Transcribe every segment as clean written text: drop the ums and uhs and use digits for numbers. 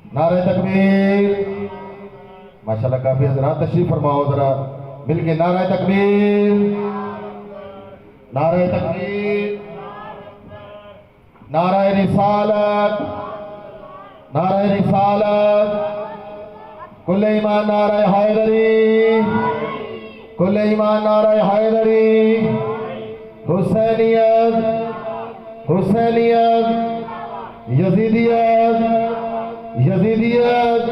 नारे तकबीर। माशाल्लाह काफी हजरात तशरीफ फरमाओ जरा मिलके नारे तकबीर, नारे तकबीर, नारे रिसालत, नारे रिसालत, कुल्ले ईमान नारे हैदरी, कुल्ले ईमान नारे हैदरी, हुसैनियत, हुसैनियत, यजीदियत, यजीदियत,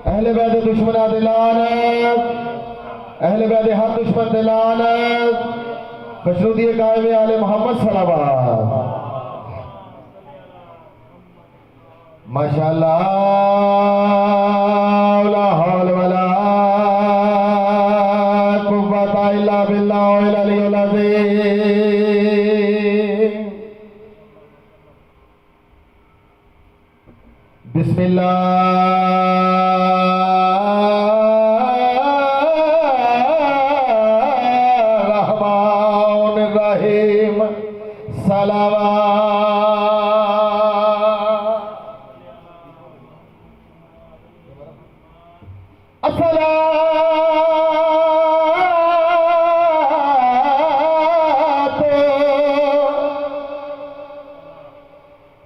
अहले बैत दुश्मन दिलानत, अहले बैत हर दुश्मन दिलानत, खशरूदी कायम आले मोहम्मद सलावत। माशाअल्लाह ला हौल वला कुव्वता इल्ला बिल्लाहिल अलिय्यिल अज़ीम। बिस्मिल्लाहिर्रहमानिर्रहीम। सलावत।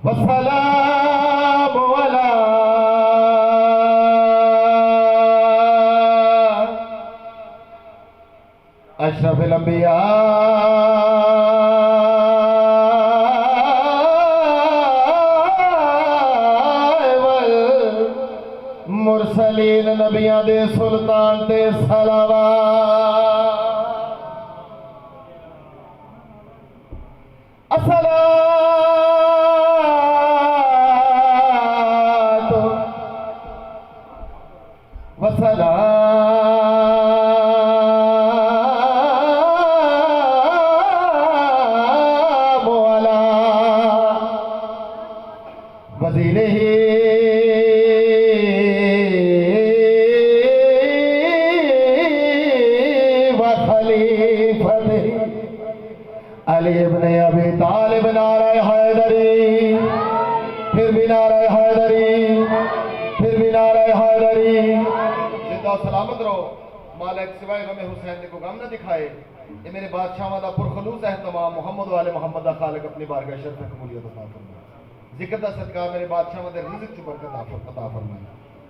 वस्सलामु अला अशरफिल अंबिया वल मुरसलीन। नबियां दे सुल्तान ते सलावत। अस्सलातु वस्सलामु अला वज़ीरिही व खलीफतिही अली इब्ने अबी तालिब। नारे हैदरी, फिर भी नारे हैदरी, फिर भी नारे हैदरी। जिंदा सलामत रहो। मालिक सिवाय गमे हुसैन को गम न दिखाए। ये मेरे बादशाह दा पुरखलूस एहतमाम मोहम्मद वाले मोहम्मद दा खालिक अपनी बारगाह शर्फ कबूलियत अता फरमाए। जिक्र दा सदका मेरे बादशाह दे रिज़्क़ च बरकत अता फरमाए।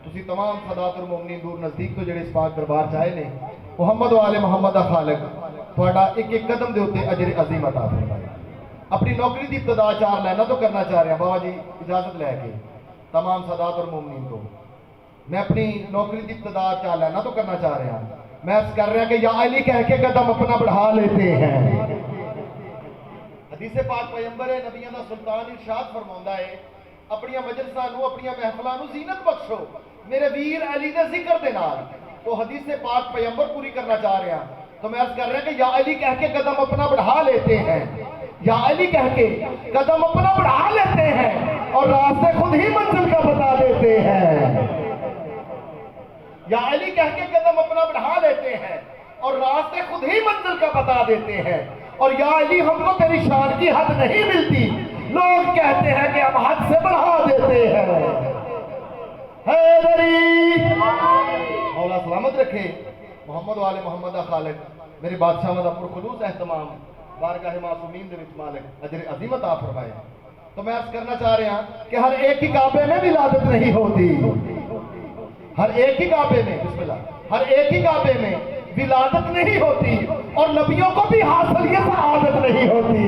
तुसी तमाम सदातुल मोमिनीन दूर नजदीक तो जेड़े इस पाक दरबार च आए ने मोहम्मद वाले मोहम्मद दा खालिक थोड़ा एक एक कदम के उत्ते अजर अजीम अता फरमाए। अपनी नौकरी की इब्तिदा 4 लाइनों तो करना चाह रहा बाबा जी इजाजत लैके तमाम सदात और मोमिनीन को मैं अपनी नौकरी की इब्तिदा 4 लाइनों तो करना चाह रहा। मैं कर रहा कि या अली कह के कदम अपना बढ़ा लेते हैं। हदीस पाक पैगंबर है नबियां दा सुल्तान इरशाद फरमांदा है अपनी मजलिसां नूं अपनी महफिलां नूं ज़ीनत बख्शो मेरे वीर अली दे जिक्र दे नाल। तो हदीस पाक पैगंबर पूरी करना चाह रहा। तो मैं अर्ज कर रहा कि या अली कह के कदम अपना बढ़ा लेते हैं, या अली कह के कदम अपना बढ़ा लेते हैं और रास्ते खुद ही मंजिल का बता देते हैं। या अली कह के कदम अपना बढ़ा लेते हैं और रास्ते खुद ही मंजिल का बता देते हैं। और या अली हमको तेरी शान की हद नहीं मिलती, लोग कहते हैं कि हम हद से बढ़ा देते हैं। हैदरी मौला सलामत रखे। मोहम्मद वाले मोहम्मद दा खालिक मेरे बादशाह दा पुरखलूस एहतमाम बारगाह मासूमीन दे विच मालिक अजर अज़ीम अता फरमाए। तो मैं अर्ज करना चाह रहा कि हर एक ही काबे में विलादत नहीं होती। हर एक ही काबे में बिस्मिल्लाह, हर एक ही काबे में विलादत नहीं होती और नबियों को भी हासिल ये सआदत नहीं होती।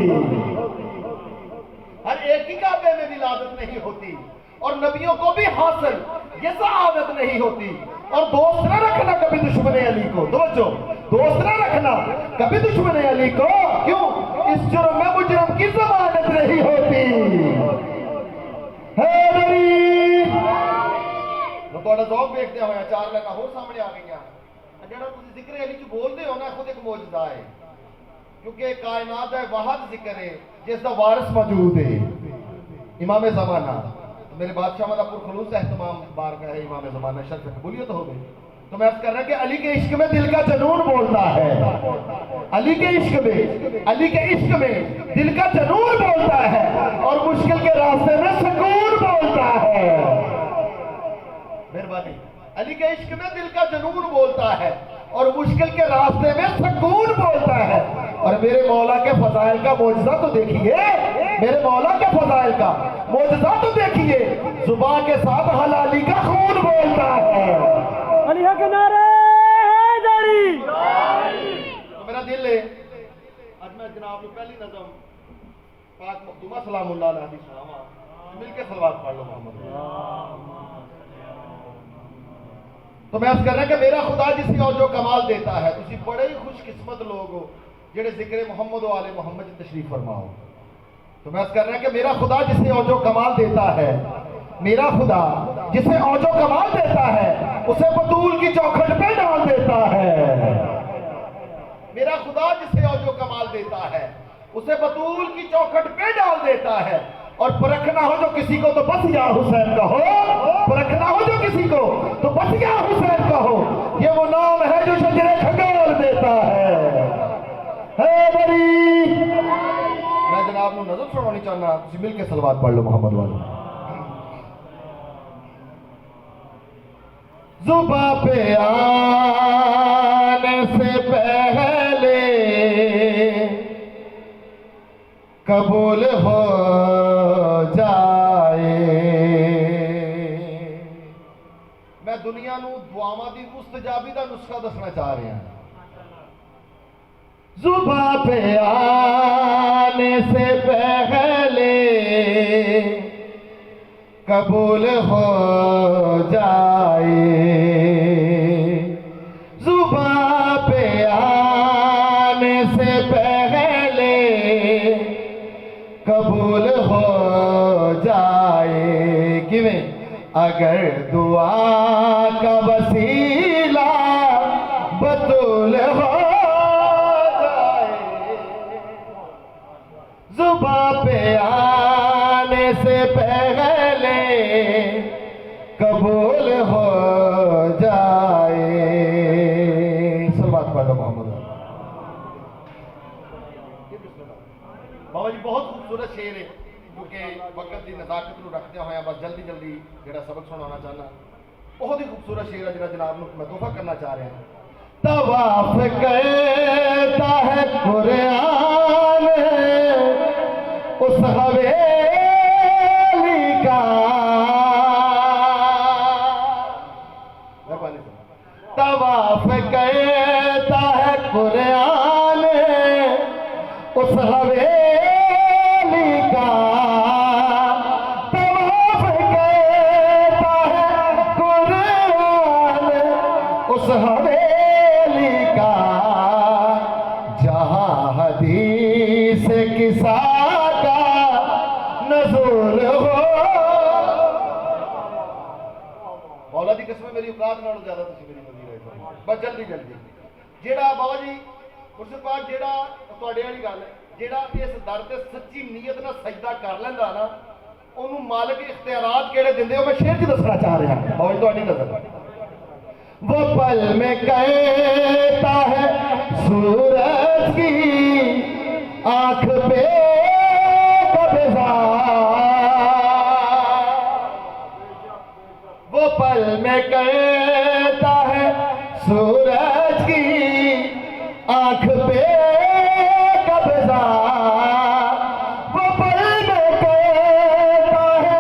हर एक ही काबे में विलादत नहीं होती और नबियों को भी हासिल ये सआदत नहीं होती। और दोस्त न रखना कभी दुश्मन अली को, समझो, दोस्त न रखना कभी दुश्मन अली को। क्यों? इस जुर्म में मुजरम की जमानत नहीं होती। थोड़ा जौक देखते हुए 4 लाइना होर सामने आ गई। जरा तुम जिक्र अली च बोलते हो ना खुद एक मौजूदा है क्योंकि कायनात है वाहद जिक्र है जिसका वारिस मौजूद है इमाम ज़माना। मेरे बादशाह का पुरखलूस एहतमाम बारगाह है इमाम ज़माना शर्फ कबूलियत हो गई। तो मैं कह रहा कि अली के इश्क में दिल का जनून बोलता है। अली के इश्क में, अली के इश्क में दिल का जनून बोलता है और मुश्किल के रास्ते में सुकून बोलता है। मेहरबानी। अली के इश्क में दिल का जुनून बोलता है और मुश्किल के रास्ते में सुकून बोलता है। और मेरे मौला के फजाइल का मौजज़ा तो देखिए, मेरे मौला के फजाइल का मौजज़ा तो देखिए, जुबान के साथ हलाली का खून बोलता है। अली के नारे हैदरी। तो मेरा दिल है आज मैं जनाब को पहली नज़म पाक मखदूमा सलामुल्लाह अलैहि सुनावा, मिलके सलवात पढ़ लो मोहम्मद। तो मैं अर्ज कर रहा कि मेरा खुदा जिसे और जो कमाल देता है, तुसी बड़े ही खुशकिस्मत लोग हो जेड़े जिक्र मोहम्मद वाले मोहम्मद तशरीफ फरमाओ। तो मैं अर्ज कर रहा कि मेरा खुदा जिसे और जो कमाल देता है, मेरा खुदा जिसे और जो कमाल देता है, उसे बतूल की चौखट पे डाल देता है। मेरा खुदा जिसे और जो कमाल देता है, उसे बतूल की चौखट पे डाल देता है। और परखना हो जो किसी को तो बस या हुसैन का हो, परखना हो जो किसी को तो बस या हुसैन का हो। ये वो नाम है जो शजरे खंगाल देता है बरी। मैं जनाब को नजर सुनानी चाहना, तुम मिल के सलवात पढ़ लो मोहम्मद वाले। जुबा पे आने से पहले कबूल हो जाए। मैं दुनिया नू दुआवां दी मुस्तजाबी दा नुस्खा दसना चाह रहा हूं। जुबा पे आने से पहले कबूल हो जाए। जुबा पे आने से पहले कबूल हो जाए। किवें? अगर दुआ का वसीला बतूल हो जाए। जुबा पे आने से पहले कबूल हो जाए। सलवात पढ़ो मोहम्मद। बाबा जी बहुत खूबसूरत शेर है, क्योंकि वक्त की नजाकत को रखते हुए बस जल्दी जल्दी जो सबक सुनाना चाहना। बहुत ही खूबसूरत शेर है जो जनाब को मैं तोहफा करना चाह रहा हूँ। तवाफ कहता है कुरान उस हवेली का, तवाफ कहता है कुरान उस हवेली का, तवाफ कहता है कुरान उस हवेली का, जहां हदीस किसा का नज़ुल हो। मौला दी कसम मेरी औकात नालों ज्यादा तुसीं मेरी मंदी रहे। बस जल्दी जल्दी जेड़ा बाबा जी मुर्शिद पाक जेड़ा तुहाडे वाली गल है, जेड़ा इस दर ते सच्ची नीयत नाल सजदा कर लैंदा ना, ओनू मालिक इख्तियारात केड़े दिंदे हो मैं शेर च दसना चाह रहा हूं। और तुहाडी नजर वो पल में कहता है सूरज की आंख पे कब्जा, वो पल में कहता है सूरज की आंख पे कब्जा, वो पल में कहता है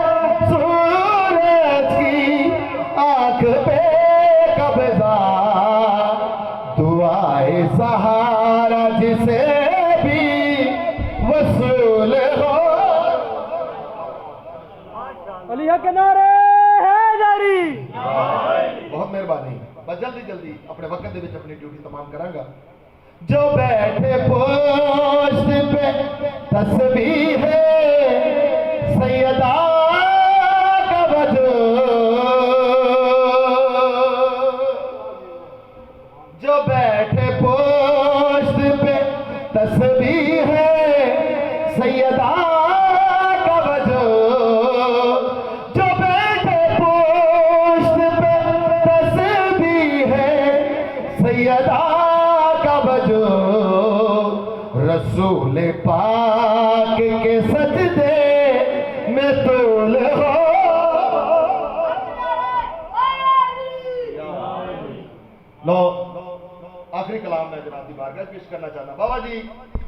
सूरज की आंख पे कब्जा, दुआए सहारा जिसे भी वसूल हो। अली के नारे हैदरी। बहुत मेहरबानी। बस जल्दी जल्दी अपने वक्त दे विच अपनी ड्यूटी तमाम करांगा। जो बैठे पोस्ट पे तस्बीह है सैयदा का वजूद, जो बैठे पोस्ट पे तस्बीह है सैयदा का वजूद, जो बैठे पोस्ट पे तस्बीह है सैयदा का वजूद, रसूल पाक के सजदे में तूल हो। लो आखिरी कलाम मैं जनाब की बारगाह पेश करना चाहता बाबा जी